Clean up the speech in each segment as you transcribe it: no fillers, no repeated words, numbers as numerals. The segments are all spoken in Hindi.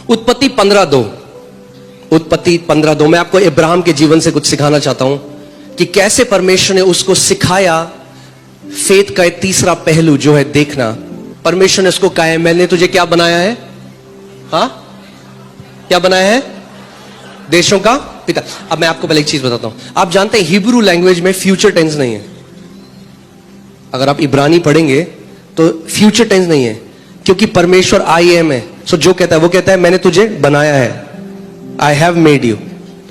उत्पत्ति 15:2, उत्पत्ति 15:2 मैं आपको इब्राहिम के जीवन से कुछ सिखाना चाहता हूं कि कैसे परमेश्वर ने उसको सिखाया फेथ का एक तीसरा पहलू जो है देखना। परमेश्वर ने उसको कहा है मैंने तुझे क्या बनाया है, हाँ क्या बनाया है, देशों का पिता। अब मैं आपको पहले एक चीज बताता हूं, आप जानते हैं हिब्रू लैंग्वेज में फ्यूचर टेंस नहीं है। अगर आप इब्रानी पढ़ेंगे तो फ्यूचर टेंस नहीं है, क्योंकि परमेश्वर आई एम है। सो जो कहता है वो कहता है मैंने तुझे बनाया है, I have made you,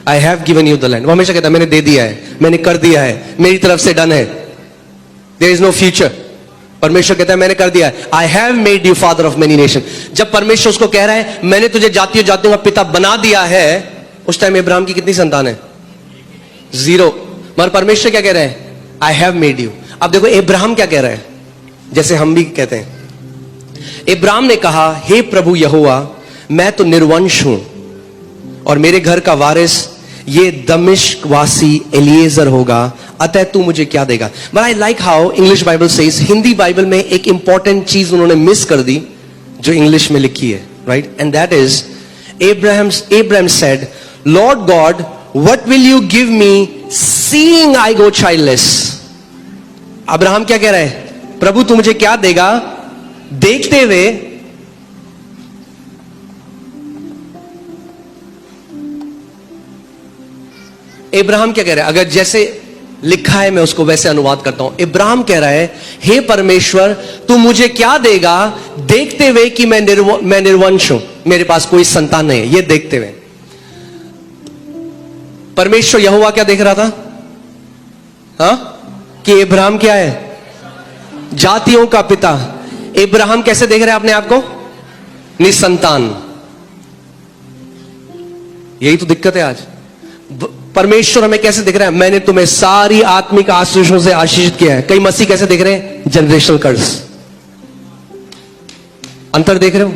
I have given you the land. वो हमेशा कहता है मैंने दे दिया है, मैंने कर दिया है, मेरी तरफ से डन है, देयर इज नो फ्यूचर। परमेश्वर कहता है मैंने कर दिया है, I have made you father of many nation. जब परमेश्वर उसको कह रहा है मैंने तुझे जातियों जातियों का पिता बना दिया है, उस टाइम इब्राहिम की कितनी संतान है, 0। मगर परमेश्वर क्या कह रहे हैं, आई हैव मेड यू। अब देखो इब्राहिम क्या कह रहा है, जैसे हम भी कहते हैं। इब्राहिम ने कहा हे प्रभु यहोवा, मैं तो निर्वंश हूं और मेरे घर का वारिस ये दमिश्क वासी एलिएजर होगा, अतः तू मुझे क्या देगा। But I like how English Bible says, Hindi Bible में एक इंपॉर्टेंट चीज उन्होंने मिस कर दी जो इंग्लिश में लिखी है, right, and that is Abraham said, Lord God, what will you give me seeing I go childless? Abraham क्या कह रहा है, प्रभु तू मुझे क्या देगा देखते हुए इब्राहिम क्या कह रहा है, अगर जैसे लिखा है मैं उसको वैसे अनुवाद करता हूं। इब्राहिम कह रहा है हे परमेश्वर तू मुझे क्या देगा देखते हुए कि मैं निर्वंश हूं, मेरे पास कोई संतान नहीं है, ये देखते हुए। परमेश्वर यहोवा क्या देख रहा था, हाँ, कि इब्राहिम क्या है, जातियों का पिता। इब्राहिम कैसे देख रहे हैं अपने आप को, निसंतान। यही तो दिक्कत है आज। परमेश्वर हमें कैसे दिख रहा है, मैंने तुम्हें सारी आत्मिक आशीषों से आशीषित किया है। कई मसीह कैसे दिख रहे हैं, जनरेशनल कर्स। अंतर देख रहे हो,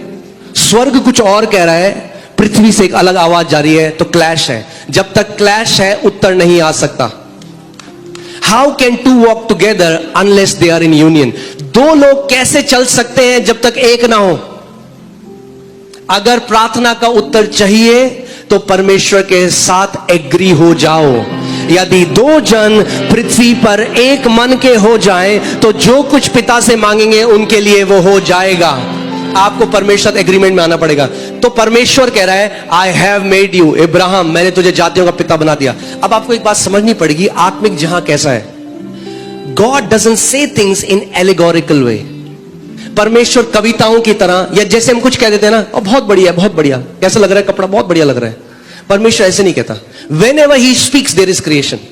स्वर्ग कुछ और कह रहा है, पृथ्वी से एक अलग आवाज जारी है, तो क्लैश है। जब तक क्लैश है उत्तर नहीं आ सकता। How can two walk together unless they are in union. दो लोग कैसे चल सकते हैं जब तक एक ना हो। अगर प्रार्थना का उत्तर चाहिए तो परमेश्वर के साथ एग्री हो जाओ। यदि दो जन पृथ्वी पर एक मन के हो जाएं तो जो कुछ पिता से मांगेंगे उनके लिए वो हो जाएगा। आपको परमेश्वर एग्रीमेंट में आना पड़ेगा। तो परमेश्वर कह रहा है I have made you Ibrahim, मैंने तुझे जातियों का पिता बना दिया। अब आपको एक बात समझनी पड़ेगी, आत्मिक जहां कैसा है, God doesn't say things in allegorical way. परमेश्वर कविताओं की तरह, या जैसे हम कुछ कह देते हैं ना, बहुत बढ़िया बहुत बढ़िया, कैसा लग रहा है कपड़ा, बहुत बढ़िया लग रहा है। परमेश्वर ऐसे नहीं कहता। Whenever he speaks there is creation.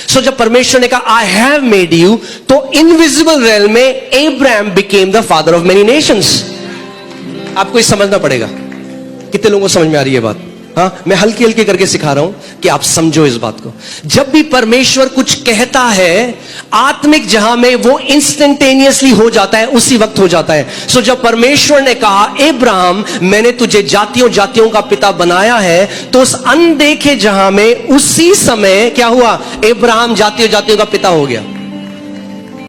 So जब परमेश्वर ने कहा I have made you, तो इनविजिबल रेल में Abraham became the father of many nations. आपको इस समझना पड़ेगा। कितने लोगों को समझ में आ रही है बात, हाँ, मैं हल्की हल्की करके सिखा रहा हूं कि आप समझो इस बात को। जब भी परमेश्वर कुछ कहता है आत्मिक जहां में, वो इंस्टेंटेनियसली हो जाता है, उसी वक्त हो जाता है। सो जब परमेश्वर ने कहा इब्राहिम मैंने तुझे जातियों जातियों का पिता बनाया है, तो उस अनदेखे जहां में उसी समय क्या हुआ, इब्राहिम जातियों जातियों का पिता हो गया।